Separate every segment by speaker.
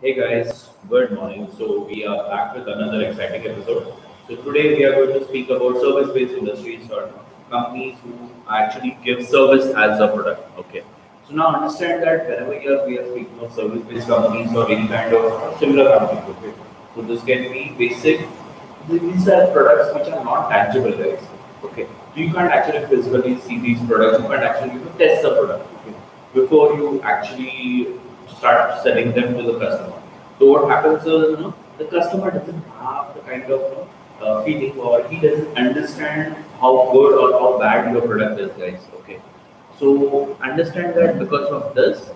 Speaker 1: Hey guys, good morning. So we are back with another exciting episode. So today we are going to speak about service-based industries or companies who actually give service as a product. Okay. So now understand that whenever we are speaking of service-based companies or any kind of similar companies. Okay. So this can be basic. These are products which are not tangible, guys. Okay. So you can't actually physically see these products. You can't actually test the product. Okay. Before you actually start selling them to the customer. So what happens is, the customer doesn't have the kind of feeling, or he doesn't understand how good or how bad your product is, guys. Okay. So understand that because of this,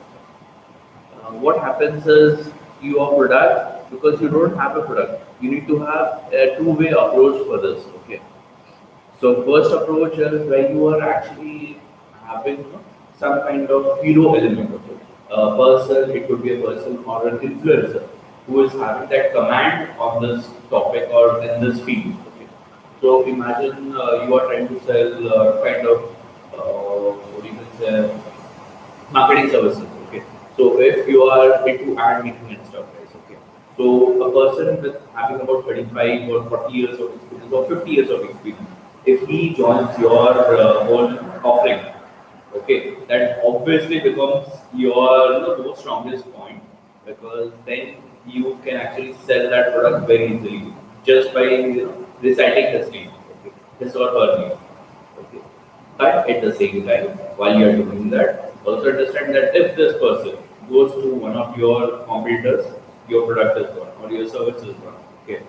Speaker 1: what happens is your product, because you don't have a product, you need to have a two-way approach for this. Okay. So first approach is where you are actually having some kind of hero element of it. A person, it could be a person or an influencer who is having that command on this topic or in this field. Okay. So imagine you are trying to sell kind of what you can say marketing services. Okay. So if you are into ad making and stuff, guys. Okay. So a person with having about 35 or 40 years of experience or 50 years of experience, if he joins your whole offering, okay, that obviously becomes your most strongest point, because then you can actually sell that product very easily just by reciting his name, okay, his or her name. Okay. But at the same time, while you are doing that, also understand that if this person goes to one of your competitors, your product is gone or your service is gone. Okay.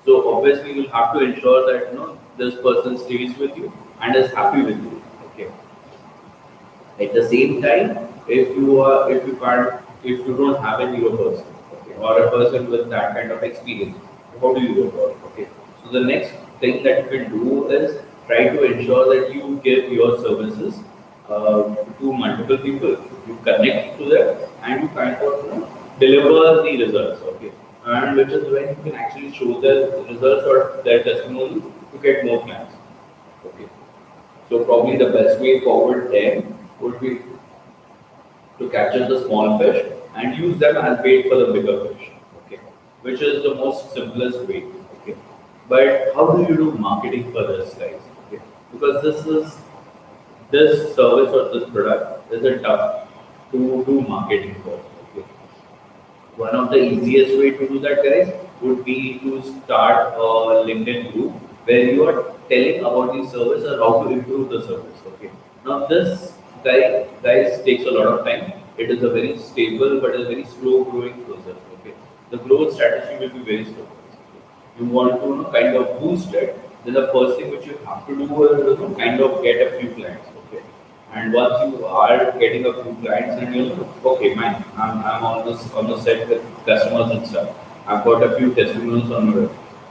Speaker 1: So obviously you'll have to ensure that this person stays with you and is happy with you. Okay. At the same time, if you don't have a new person, okay, or a person with that kind of experience, how do you go about it? Okay. So the next thing that you can do is try to ensure that you give your services to multiple people. You connect to them and you kind of deliver the results. Okay. And which is when you can actually show the results or their testimony to get more clients. Okay. So probably the best way forward there would be to capture the small fish and use them as bait for the bigger fish. Okay, which is the most simplest way. Okay, but how do you do marketing for this, guys? Okay, because this service or this product is a tough to do marketing for. Okay, one of the easiest way to do that, guys, would be to start a LinkedIn group where you are telling about the service or how to improve the service. Okay. Now this guys takes a lot of time. It is a very stable but a very slow growing process. Okay. The growth strategy will be very slow. You want to kind of boost it, then the first thing which you have to do is kind of get a few clients. Okay. And once you are getting a few clients and okay, man, I'm on the set with customers and stuff. I've got a few testimonials on my web.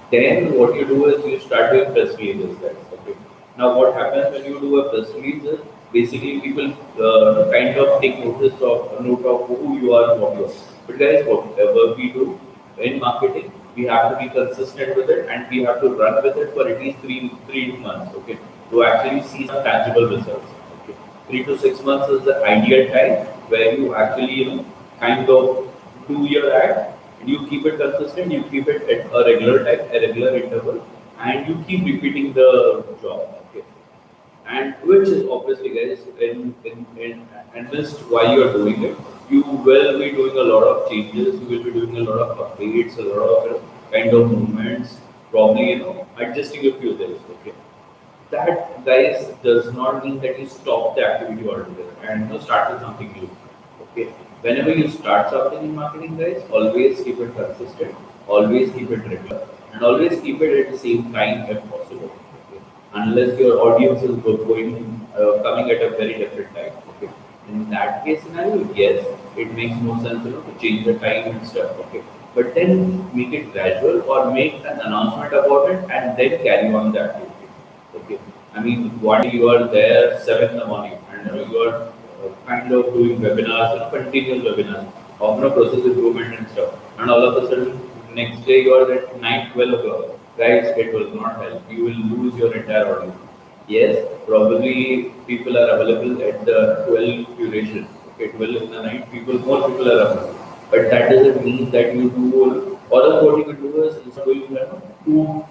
Speaker 1: Then what you do is you start doing press releases, guys. Okay. Now what happens when you do a press release is basically people kind of take note of who you are and what you are. But guys, whatever we do in marketing, we have to be consistent with it and we have to run with it for at least three months. Okay, to actually see some tangible results. Okay, 3 to 6 months is the ideal time where you actually kind of do your ad and you keep it consistent. You keep it at a regular time, a regular interval, and you keep repeating the job. Okay, and which is obviously, guys, in and just while you are doing it, you will be doing a lot of changes, you will be doing a lot of updates, a lot of kind of movements, probably adjusting a few things. Okay, that, guys, does not mean that you stop the activity altogether and start with something new. Okay, whenever you start something in marketing, guys, always keep it consistent, always keep it regular, and always keep it at the same time if possible. Okay, unless your audience is going coming at a very different time. Okay, in that case scenario, yes, it makes more sense to change the time and stuff. Okay, but then make it gradual or make an announcement about it and then carry on the activity. Okay. I mean, one day you are there 7 in the morning and you are kind of doing webinars, continuous webinars of process improvement and stuff. And all of a sudden, next day you are at 9, 12 o'clock. Guys, it will not help. You will lose your entire audience. Yes, probably people are available at the 12 duration. Okay, 12 in the night, more people are available. But that doesn't mean that you do, or else what you can do is instead of doing two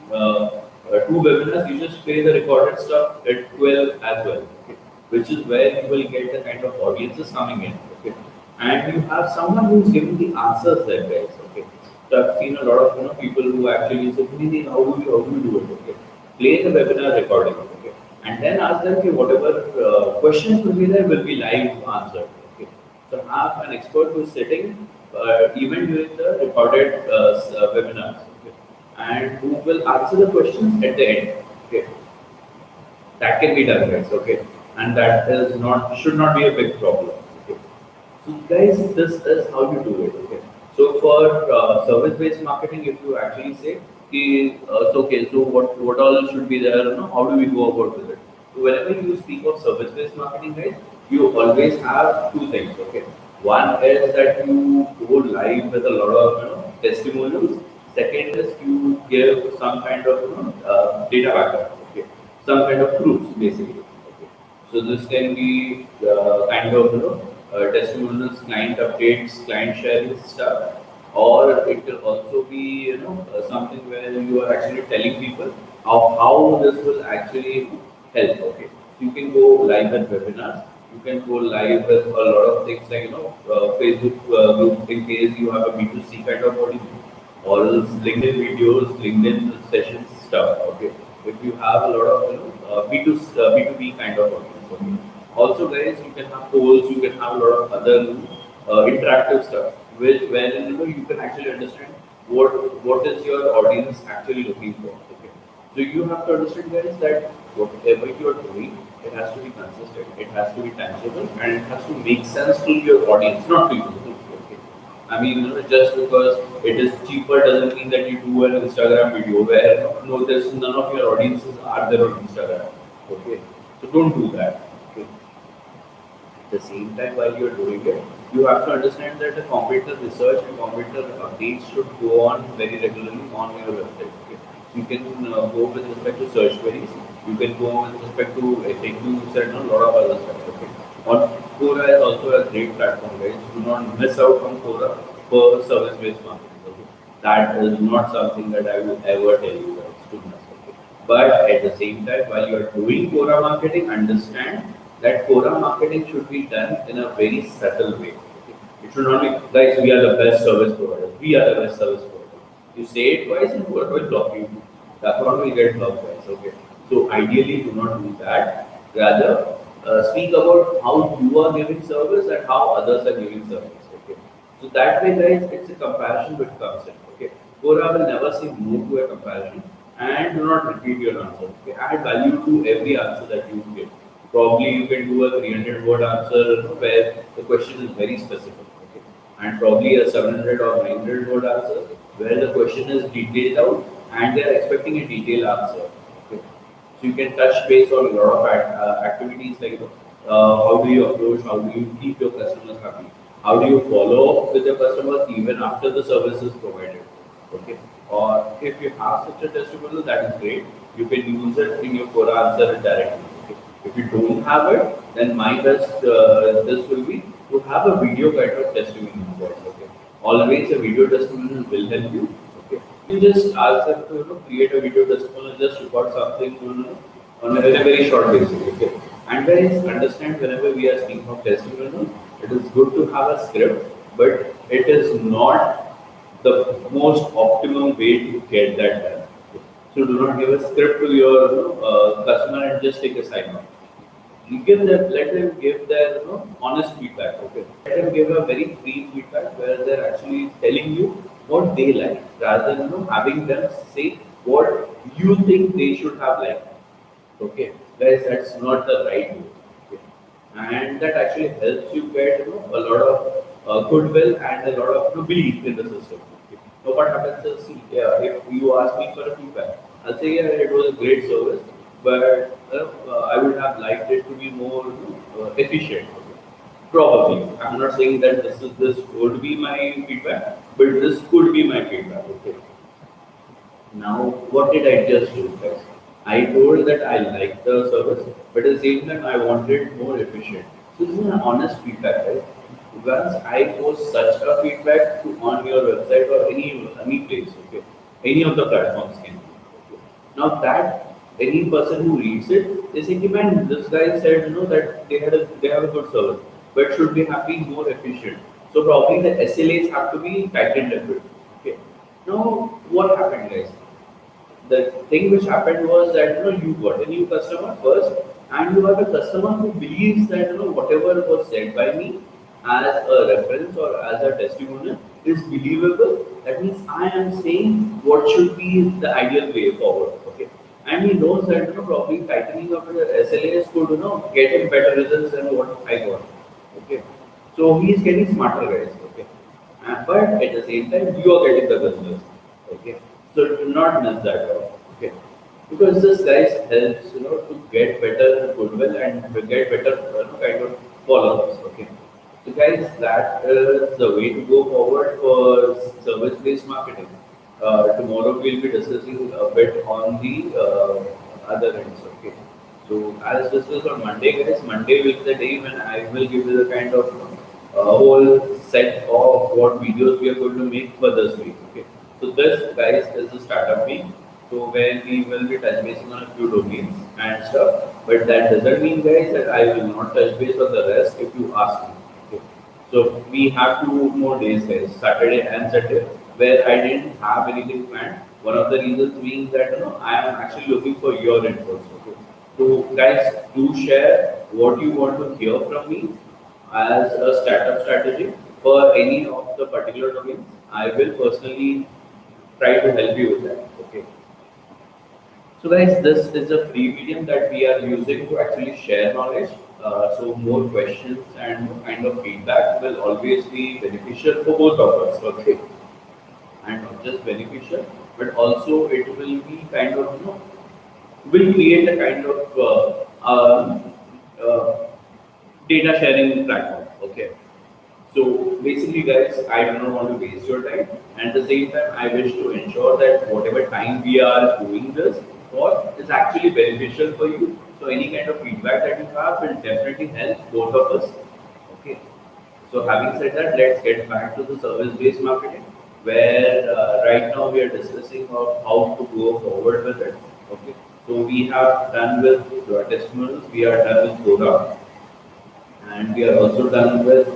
Speaker 1: webinars, you just play the recorded stuff at 12 as well, okay? Which is where you will get the kind of audiences coming in, okay? And you have someone who's giving the answers there, guys, okay? So I've seen a lot of people who actually say, "Vinny, how do you do it?" Okay, play the webinar recording, okay, and then ask them, okay, whatever questions will be there will be live answered, okay. So have an expert who is sitting even during the recorded webinars, okay, and who will answer the questions at the end, okay. That can be done, guys, okay, and that is not should not be a big problem, okay. So guys, this is how you do it. Okay. So for service-based marketing, if you actually say, so okay, so what all should be there? How do we go about with it? So whenever you speak of service-based marketing, guys, you always have two things. Okay. One is that you go live with a lot of testimonials. Second is you give some kind of data backup. Okay. Some kind of proofs, basically. Okay. So this can be kind of testimonials, client updates, client sharing stuff, or it will also be something where you are actually telling people how this will actually help. Okay, you can go live with webinars. You can go live with a lot of things like Facebook group in case you have a B2C kind of audience, or else LinkedIn videos, LinkedIn sessions stuff. Okay, if you have a lot of B2B kind of audience. Okay. Also, guys, you can have polls, you can have a lot of other interactive stuff, which when you can actually understand what is your audience actually looking for. Okay, so you have to understand, guys, that whatever you are doing, it has to be consistent, it has to be tangible, and it has to make sense to your audience, not to you. Okay. I mean, just because it is cheaper doesn't mean that you do an Instagram video where no, there's none of your audiences are there on Instagram. Okay, so don't do that. Okay. At the same time, while you're doing it, you have to understand that the competitor research and competitor updates should go on very regularly on your website. Okay? You can go with respect to search queries, you can go with respect to FAQs and a lot of other stuff. Okay? On Quora is also a great platform, guys. Do not miss out on Quora for service-based marketing. Okay? That is not something that I will ever tell you guys to miss. Okay? But at the same time, while you are doing Quora marketing, understand that Quora marketing should be done in a very subtle way. Okay? It should not be, guys, we are the best service provider. We are the best service provider. You say it twice and Quora will block you. That one will get blocked, guys. Okay. So ideally, do not do that. Rather, speak about how you are giving service and how others are giving service. Okay. So that way, guys, it's a comparison which comes in. Okay. Quora will never say no to a comparison, and do not repeat your answer. Okay. Add value to every answer that you give. Probably you can do a 300-word answer where the question is very specific. Okay. And probably a 700 or 900-word answer where the question is detailed out and they are expecting a detailed answer. Okay. So you can touch base on a lot of activities like how do you approach, how do you keep your customers happy, how do you follow up with your customers even after the service is provided. Okay. Or if you have such a testimonial, that is great. You can use it in your Quora answer directly. Okay. If you don't have it, then my best this will be to have a video kind of testimonial. Okay. Always a video testimonial will help you. Okay. You just ask them to create a video testimonial, just record something on a very short basis. Okay. And guys, understand whenever we are speaking of testimonial, it is good to have a script, but it is not the most optimum way to get that done. So do not give a script to your customer and just take a sign off. You give them, let them give their honest feedback. Okay, let them give a very free feedback where they're actually telling you what they like, rather than having them say what you think they should have liked. Okay, guys, that's not the right way. Okay. And that actually helps you get a lot of goodwill and a lot of belief in the system. Okay. Now, what happens is, see, if you ask me for a feedback, I'll say, yeah, it was a great service, but I would have liked it to be more efficient. Okay. Probably, I'm not saying that this would be my feedback, but this could be my feedback. Okay. Now, what did I just do, guys? I told that I liked the service, but at the same time, I wanted more efficient. So this is an honest feedback, right? once I post such a feedback to on your website or any place, okay, any of the platforms can be. Okay. Now that any person who reads it, they say, "Hey, man, this guy said that they have a good service, but should be have been more efficient." So probably the SLAs have to be tightened a bit. Okay. Now what happened, guys? The thing which happened was that you got a new customer first, and you have a customer who believes that whatever was said by me as a reference or as a testimonial is believable. That means I am saying what should be the ideal way forward. Okay, and he knows that probably tightening up the SLAs could get him better results than what I got. Okay, so he is getting smarter, guys. Okay, but at the same time you are getting the business. Okay, so do not miss that out. Okay, because this guys helps to get better goodwill and to get better kind of followers. Okay, so guys, that is the way to go forward for service-based marketing. Tomorrow we'll be discussing a bit on the other ends. Okay, so as this was on Monday, guys, Monday will be the day when I will give you the kind of whole set of what videos we are going to make for this week. Okay, so this, guys, is the startup week. So where we will be touch basing on a few domains and stuff. But that doesn't mean, guys, that I will not touch base on the rest if you ask me. Okay. So we have 2 more days, guys, Saturday and Sunday, where I didn't have anything planned. One of the reasons being that I am actually looking for your inputs. Okay. So guys, do share what you want to hear from me as a startup strategy for any of the particular domains. I will personally try to help you with that. Okay. So guys, this is a free medium that we are using to actually share knowledge. So more questions and more kind of feedback will always be beneficial for both of us. Okay, and not just beneficial, but also it will be kind of will create a kind of uh, data sharing platform. Okay. So basically, guys, I do not want to waste your time. And at the same time, I wish to ensure that whatever time we are doing this for is actually beneficial for you. So any kind of feedback that you have will definitely help both of us. Okay. So having said that, let's get back to the service-based marketing, where right now we are discussing of how to go forward with it. Okay. So we have done with your testimonials, we are done with Quora, and we are also done with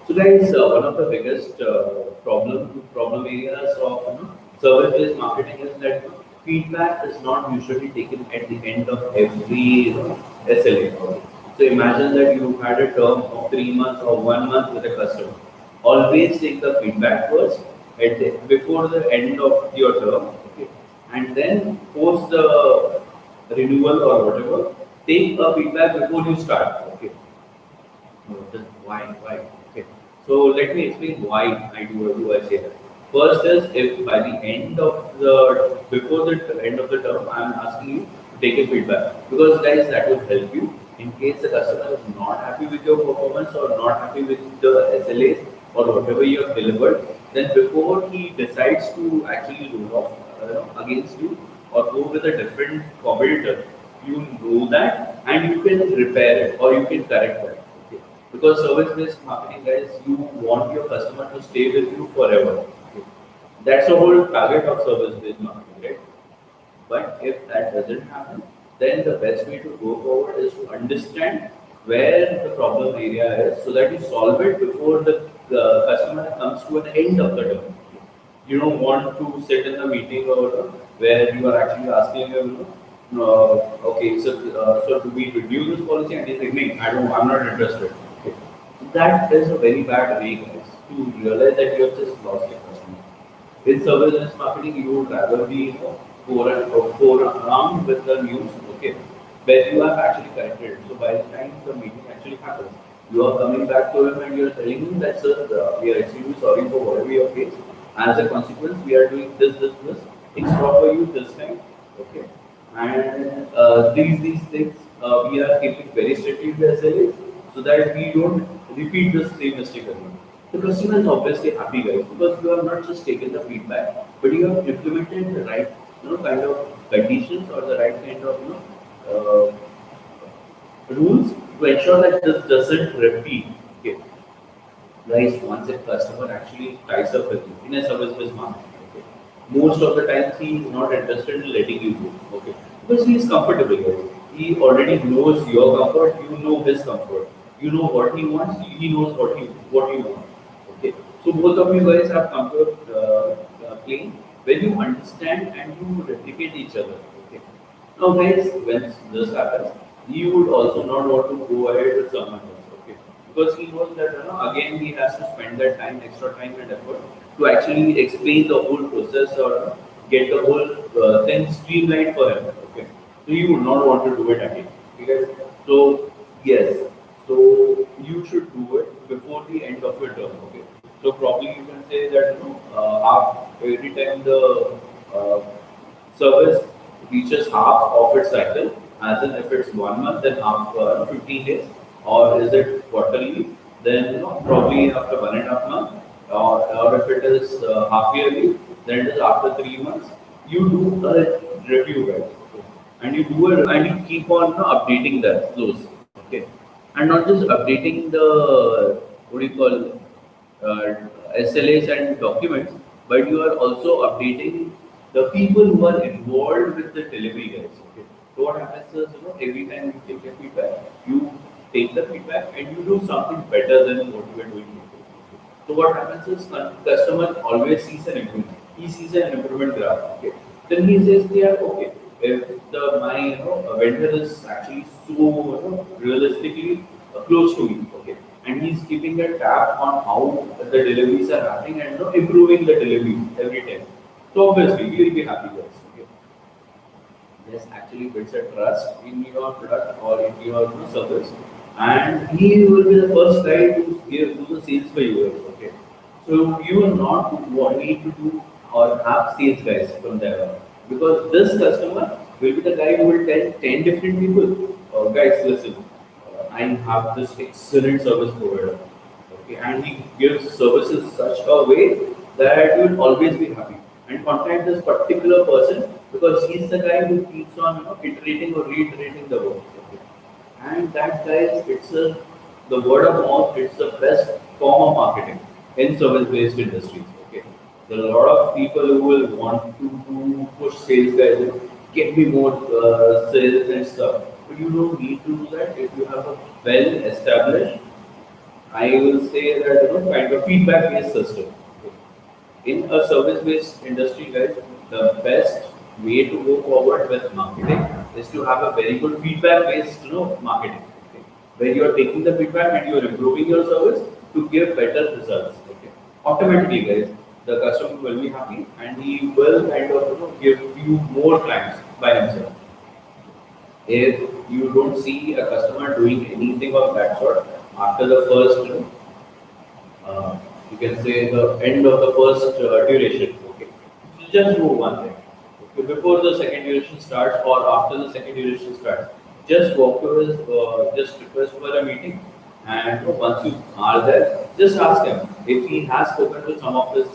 Speaker 1: so guys, one of the biggest problem areas of service-based marketing is that feedback is not usually taken at the end of every SLA. So imagine that you had a term of 3 months or 1 month with a customer. Always take the feedback first before the end of your term, okay, and then post the renewal or whatever. Take a feedback before you start. Okay, no, just why? Okay. So let me explain why do I say that. First is if by the end of the before the end of the term I'm asking you to take a feedback, because guys that will help you in case the customer is not happy with your performance or not happy with the SLAs or whatever you have delivered, then before he decides to actually roll off against you or go with a different competitor, you know that and you can repair it or you can correct that. Okay. Because service-based marketing, guys, you want your customer to stay with you forever. Okay. That's the whole target of service-based marketing, right? But if that doesn't happen, then the best way to go forward is to understand where the problem area is so that you solve it before the customer comes to an end of the term. You don't want to sit in a meeting or where you are actually asking him, okay, so do we review this policy? And he's like, no, I'm not interested. Okay. So that is a very bad way, guys, to realize that you have just lost your customer. In service marketing, you would rather be, forearmed with the news, okay, where you have actually corrected. So by the time the meeting actually happens, you are coming back to him and you are telling him that, sir, we are extremely sorry for whatever you have faced. As a consequence, we are doing this. Extra for you this time, okay. And these things we are keeping very strictly in the SLA so that we don't repeat the same mistake again. The customer is obviously happy, guys, because you have not just taken the feedback, but you have implemented the right, kind of conditions or the right kind of, uh, rules to ensure that this doesn't repeat. Okay, guys, once a customer actually ties up with you in a service-based market, okay, most of the time he is not interested in letting you go, okay, because he is comfortable, guys. He already knows your comfort, you know his comfort, you know what he wants, he knows what you want, okay. So both of you guys have comfort playing when you understand and you replicate each other, okay. Now, guys, when this happens, he would also not want to go ahead with someone else, okay? Because he knows that again he has to spend that time, extra time and effort to actually explain the whole process or get the whole thing streamlined for him, okay? So he would not want to do it again, okay? So yes, so you should do it before the end of your term, okay? So probably you can say that every time the uh, service reaches half of its cycle, as in if it's 1 month, then half 15 days, or is it quarterly, then probably after 1.5 months, or if it is half yearly, then it is after 3 months. You do a review, guys, okay? And you do it and you keep on updating those, okay, and not just updating the what do you call uh, SLAs and documents, but you are also updating the people who are involved with the delivery guys. Okay. So what happens is, every time you take a feedback, you take the feedback and you do something better than what you were doing before. So what happens is, customer always sees an improvement. He sees an improvement graph. Okay. Then he says, yeah, okay. If the my vendor is actually so realistically close to me, okay, and he's keeping a tab on how the deliveries are happening and improving the delivery every time. So obviously you will be happy guys. Okay. This actually builds a trust in your product or in your service, and he will be the first guy to do the sales for you guys. Okay. So you will not need to do or have sales guys from there on, because this customer will be the guy who will tell 10 different people, guys, listen, I have this excellent service provider. Okay, and he gives services such a way that you will always be happy. And contact this particular person because he's the guy who keeps on iterating or reiterating the work. Okay. And that guys, the word of mouth. It's the best form of marketing in service-based industries. Okay, there are a lot of people who will want to push sales guys, get me more sales and stuff. But you don't need to do that if you have a well-established, I will say that kind of feedback-based system. In a service-based industry, guys, the best way to go forward with marketing is to have a very good feedback-based, marketing, okay, where you are taking the feedback and you are improving your service to give better results. Okay, automatically, guys, the customer will be happy and he will kind of give you more clients by himself. If you don't see a customer doing anything of that sort after the first, you can say the end of the first duration. Okay, so just do one thing. Okay, before the second duration starts or after the second duration starts, just walk to his, just request for a meeting, and once you are there, just ask him if he has spoken to some of his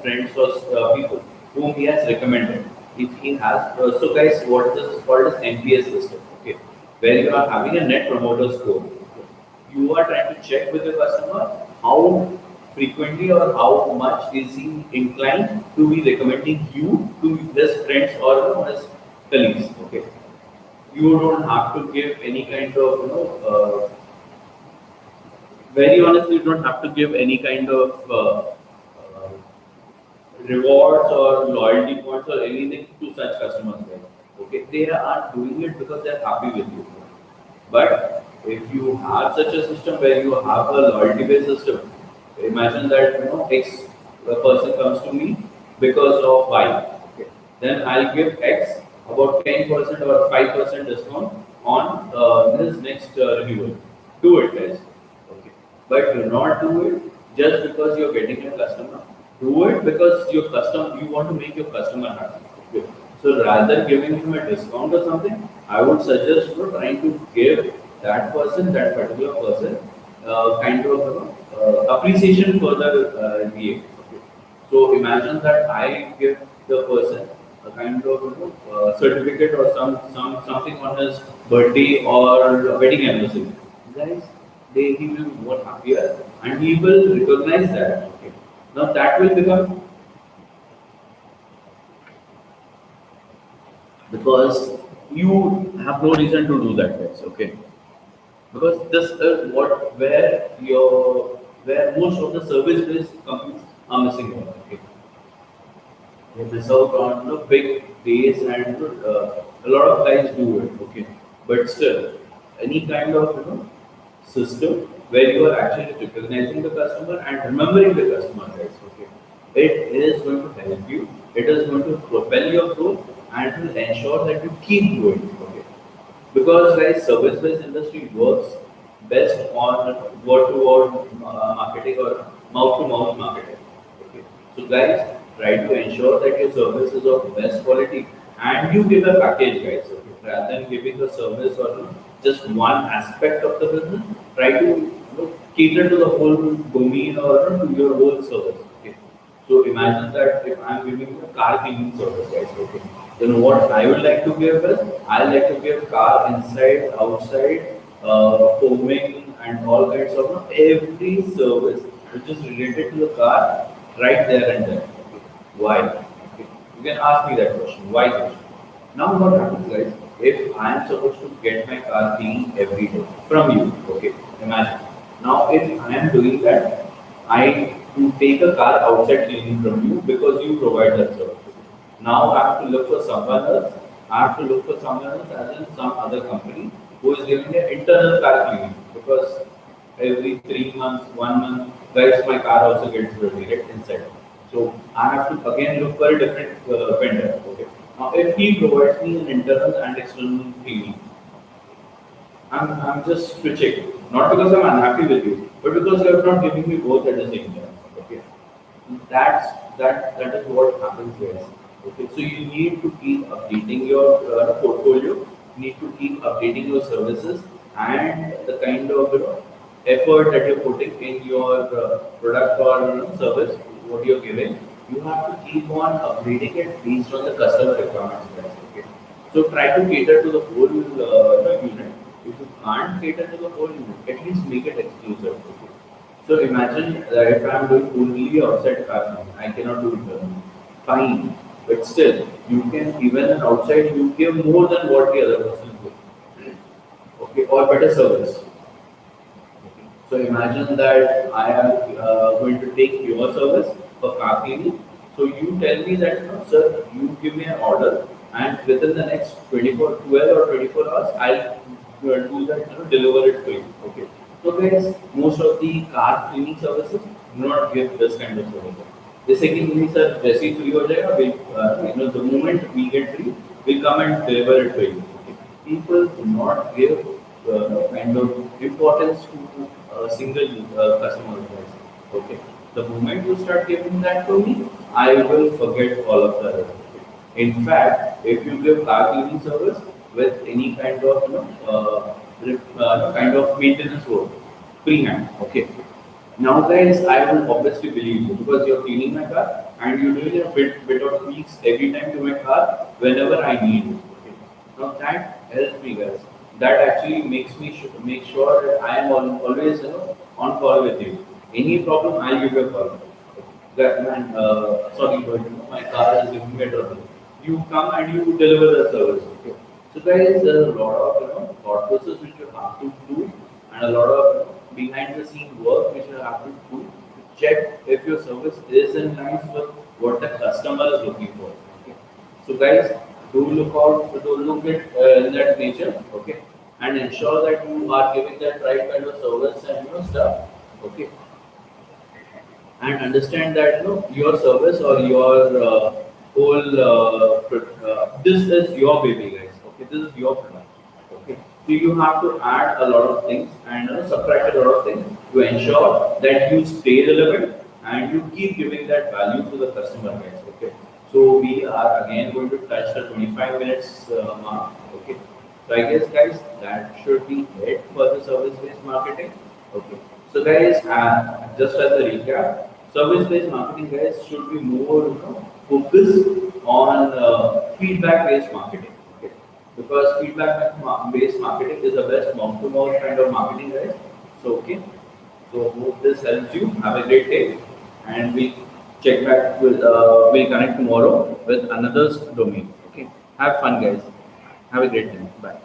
Speaker 1: friends or people whom he has recommended. If he has, so guys, what is called as NPS system? Okay, where you are having a net promoter score. Okay. You are trying to check with the customer how frequently or how much is he inclined to be recommending you to his friends or his colleagues. Okay, you don't have to give any kind of very honestly, you don't have to give any kind of rewards or loyalty points or anything to such customers. Right? Okay, they are doing it because they're happy with you. But if you have such a system where you have a loyalty-based system, imagine that X person comes to me because of Y. Okay. Then I'll give X about 10% or 5% discount on his next renewal. Do it, guys. Okay. But do not do it just because you're getting a customer. Do it because you want to make your customer happy. Okay. So rather giving him a discount or something, I would suggest trying to give that person, that particular person, kind of appreciation for the VA. Okay. So imagine that I give the person a kind of certificate or something on his birthday or wedding anniversary, guys, he will be more happier and he will recognize that. Okay. Now that will become, because you have no reason to do that, guys. Okay, because this is what where most of the service based companies are missing out. Okay, they miss out on big days, and a lot of guys do it. Okay, but still, any kind of system where you are actually recognizing the customer and remembering the customer, guys. Okay, it is going to help you. It is going to propel your growth and it will ensure that you keep growing. Okay, because guys, service-based industry works best on word-to-word marketing or mouth-to-mouth marketing. Okay. So guys, try to ensure that your service is of best quality and you give a package, guys. Okay. Rather than giving a service or just one aspect of the business, try to cater to the whole domain or to your whole service. Okay. So imagine that if I'm giving you a car cleaning service, guys. Okay. Then what I would like to give is I like to give car inside, outside, foaming, and all kinds of every service which is related to the car right there and there. Okay. Why? Okay. You can ask me that question. Why question? Now what happens, guys? If I am supposed to get my car clean every day from you, okay? Imagine. Now if I am doing that, I to take a car outside cleaning from you because you provide that service. Now I have to look for someone else. I have to look for someone else as in some other company who is giving an internal car cleaning because every 3 months, 1 month, guys, my car also gets rotated inside. So I have to again look for a different vendor. Okay. Now if he provides me an internal and external cleaning, I'm just switching. Not because I'm unhappy with you, but because you're not giving me both at the same time. Okay. That is what happens here. Okay, so you need to keep updating your portfolio. You need to keep updating your services and the kind of effort that you're putting in your product or service, what you're giving. You have to keep on upgrading it based on the customer requirements. Guys, okay, so try to cater to the whole unit. If you can't cater to the whole unit, at least make it exclusive. Okay? So imagine if I'm doing only outside car, I cannot do internal. Fine, but still, you can even outside you give more than what the other person gives. Okay, or better service. Okay. So imagine that I am going to take your service for car cleaning. So you tell me that, sir, you give me an order, and within the next 12 or 24 hours, I'll do that, deliver it to you. Okay. So guys, most of the car cleaning services do not give this kind of service. जैसे कि नहीं sir जैसे ही free हो जाएगा the moment we get free we come and deliver it to you. Okay. People do not give kind of importance to single customer price. Okay. The moment you start giving that to me, I will forget all of that. Okay. In fact, if you give car cleaning service with any kind of kind of maintenance work, free hand. Okay. Now, guys, I will obviously believe you because you're cleaning my car and you're doing a bit of tweaks every time to my car whenever I need it. Okay. Now that helps me, guys. That actually makes me make sure that I am always on call with you. Any problem, I'll give you a call. That man, sorry, but my car is giving me trouble. You come and you deliver the service. Okay. So, guys, there's a lot of thought process which you have to do and a lot of behind the scene work which you have to do to check if your service is in line with what the customer is looking for. Okay. So guys, do look at in that nature, okay, and ensure that you are giving that right kind of service and stuff, okay, and understand that your service or your whole this is your baby, guys. Okay, this is your product. Okay, so you have to add a lot of things and subtract a lot of things to ensure that you stay relevant and you keep giving that value to the customer, guys. Okay, so we are again going to touch the 25 minutes mark. Okay, so I guess, guys, that should be it for the service-based marketing. Okay, so guys, just as a recap, service-based marketing, guys, should be more focused on feedback-based marketing. Okay, because feedback-based marketing is the best mouth-to-mouth kind of marketing, guys. So okay, so hope this helps you. Have a great day, and we check back with we'll connect tomorrow with another domain. Okay, have fun, guys. Have a great day. Bye.